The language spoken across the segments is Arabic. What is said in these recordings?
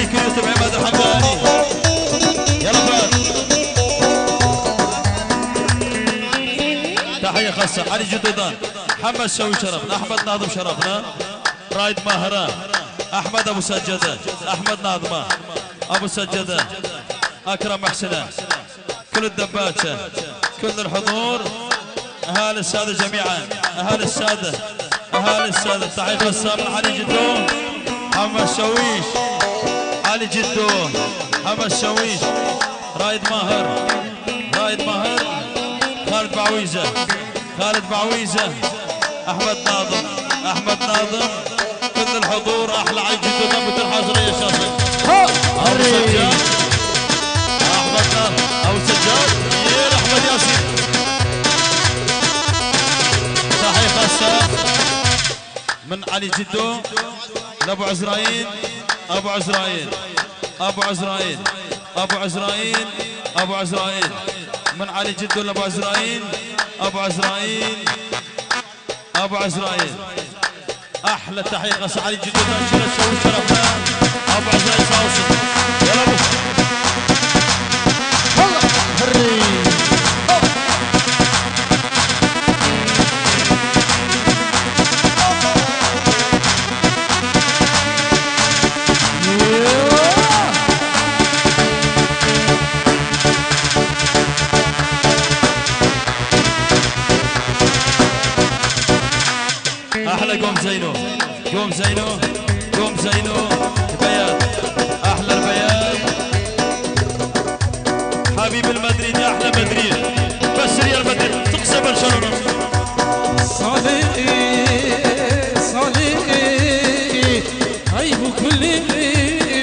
عليك يوسف عماد الحمداني. يلا فات. تحية خاصة علي جدودان، محمد شوي شرفنا، أحمد ناظم شرفنا، رايد ماهرة، أحمد أبو سجدة، أحمد ناظمة، أبو سجدة، أكرم محسنة، كل الدباتشة، كل الحضور، أهالي السادة جميعا، أهالي السادة، أهالي السادة. تحية خاصة من علي جدو، محمد شويش، علي جدو، محمد شويش، رايد ماهر، رايد ماهر، خالد بعويزة، خالد بعويزة، أحمد ناظم، أحمد ناظم، كل الحضور. أحلى علي جدو ضبط الحاضرية شاطر. أبو سجاد، أحمد ناظم، أبو سجاد، يا أحمد ياسين. تحية خاصة من علي جدو لأبو عزرائيل، أبو عزرائيل، أبو عزرائيل، أبو عزرائيل، أبو عزرائيل، من علي جدو لأبو عزرائيل، أبو عزرائيل، أبو عزرائيل. أحلى تحية خاصة علي جدو ناشر الشوي شرفنا، أبو عزرائيل فاوسط. يلا بس والله هري. أحلى قوم زينو، قوم زينو، قوم زينو، البيات، أحلى البيات، حبيب المدريد يا أحلى مدريد، بس ريال مدريد تقسم الشرور. صالح صالح عيب كل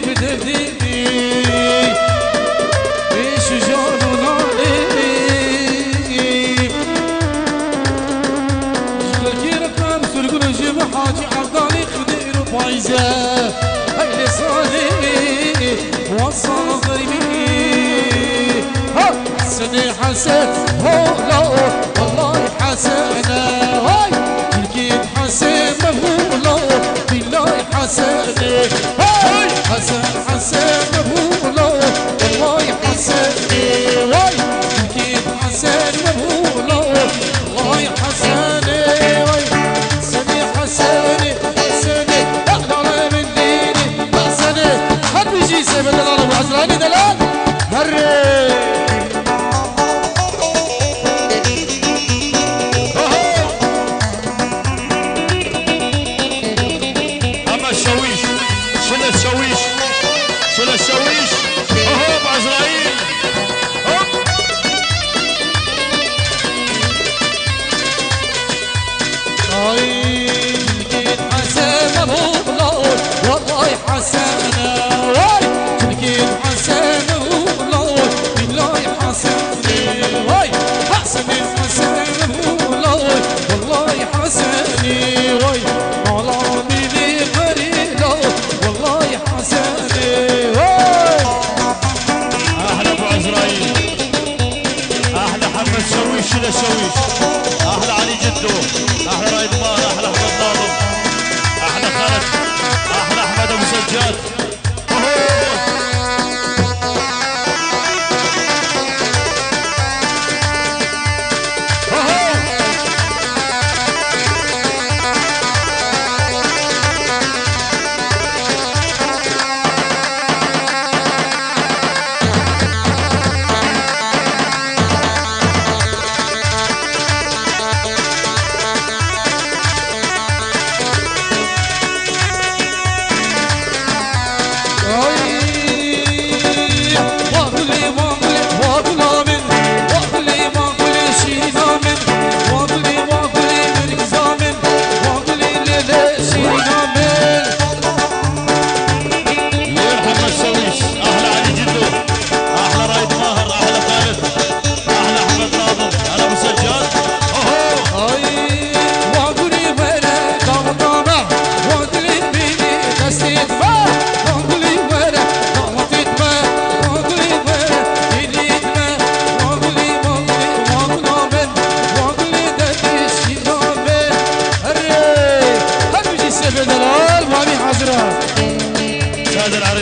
بدردي ايش جانو نالي شكل كان سرقنا جيب حاجي عبدالي خدير بايزة هيلي صالح وصل غريبي ها سني حسن هو لا والله حسنة هاي الكيد حسن مهولو بالله حسنة هاي حسن حسن مهولو والله حسنة هاي الكيد حسن مهولو والله حسنة هاي سني حسنة حسنة أحلى من ديني حسنة حد بيجي سيبت الأرض وعزراني دلال هري الشويش، شل الشويش، شل الشويش، هوب عزرائيل، هوب. الكيد حسن مبهول والله حسن واي الكيد حسن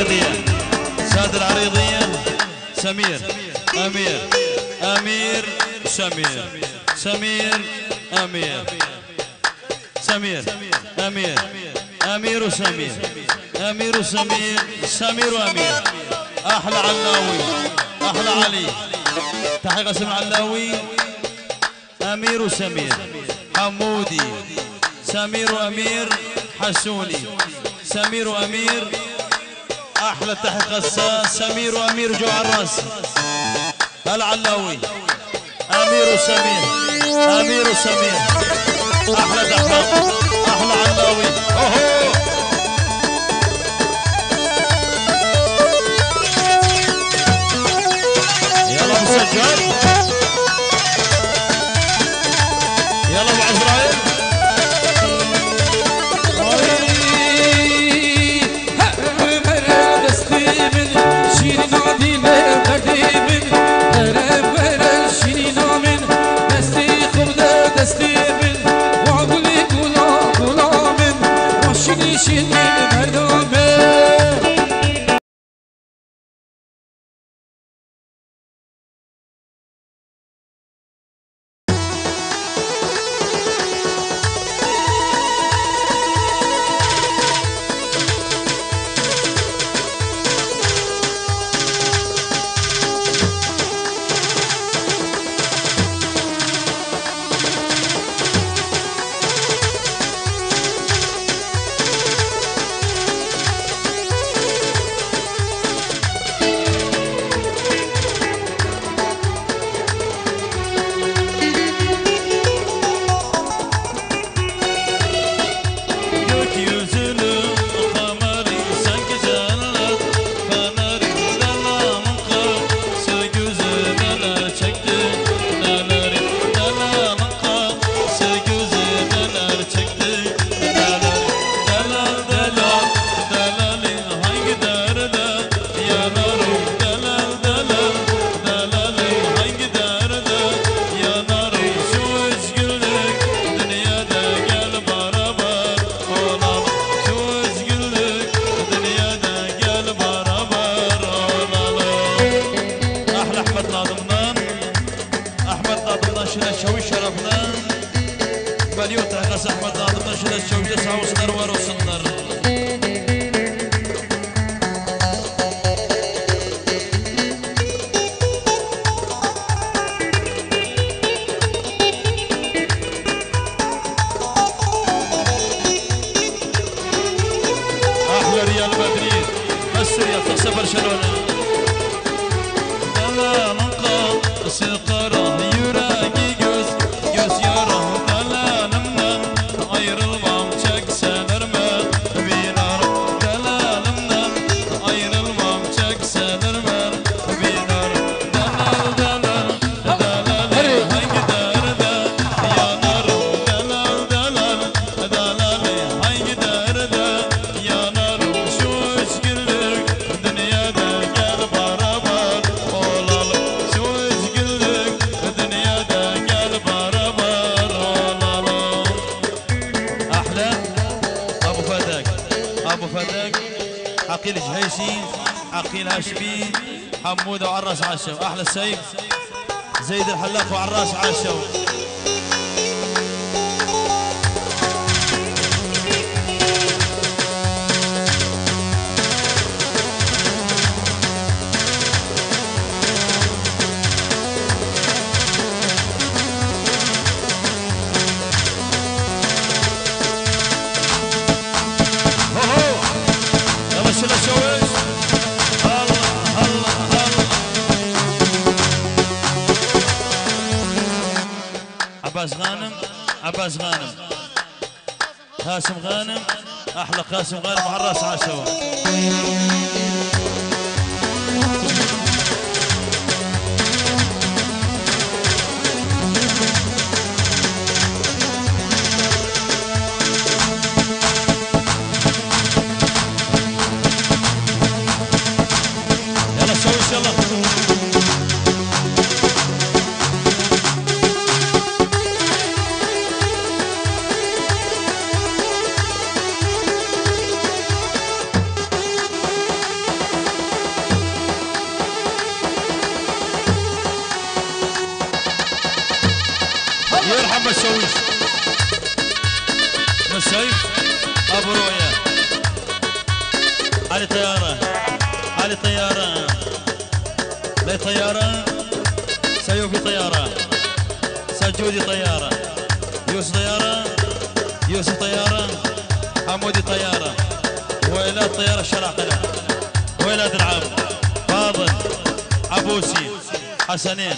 العريضية ساد العريضية سمير أمير أمير سمير سمير أمير سمير أمير أمير وسمير أمير وسمير سمير وأمير أحلى علاوي أحلى علي تحية قاسم علاوي أمير وسمير حمودي سمير وأمير حسوني سمير وأمير أحلى تحية قسام سمير وأمير جو عراس العلاوي أمير وسمير أمير وسمير أحلى دحام أحلى علاوي أوهو يلا مسجل يلا ابو عزرايل عقيل جهيشي عقيل هاشمي حمودة وعراس عاشو أحلى السيف زيد الحلاق وعراس عاشو عباس غانم قاسم غانم احلى قاسم غانم عراس عاشوا يلا سويش يلا محمد شويش مسيف ابو رؤيا علي طياره علي طياره لي طياره سيوفي طياره سجودي طياره يوسف طياره يوسف طياره حمودي طياره ويلات طياره الشراقله ويلات العم فاضل عبوسي حسنين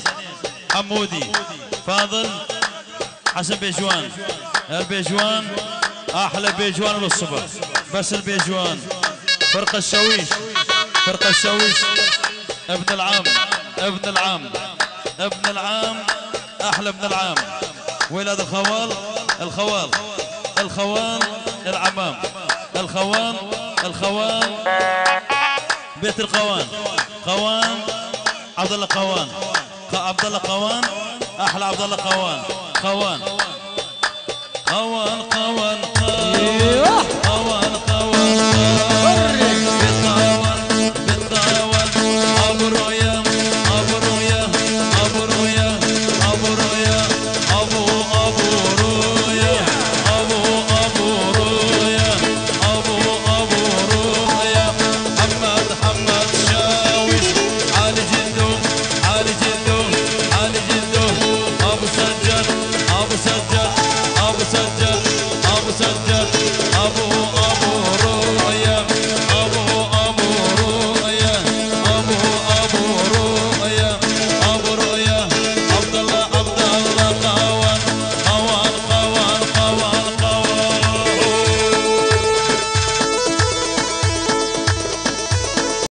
حمودي فاضل حسن بيجوان البيجوان احلى بيجوان للصبح بس البيجوان فرقه الشويش فرقه الشويش ابن العم ابن العم ابن العم احلى ابن العم ولاد الخوال الخوال الخوال العمام الخوال الخوال بيت القوان قوان عبد الله قوان عبد الله قوان احلى عبد الله قوان قوان قوان قوان قوان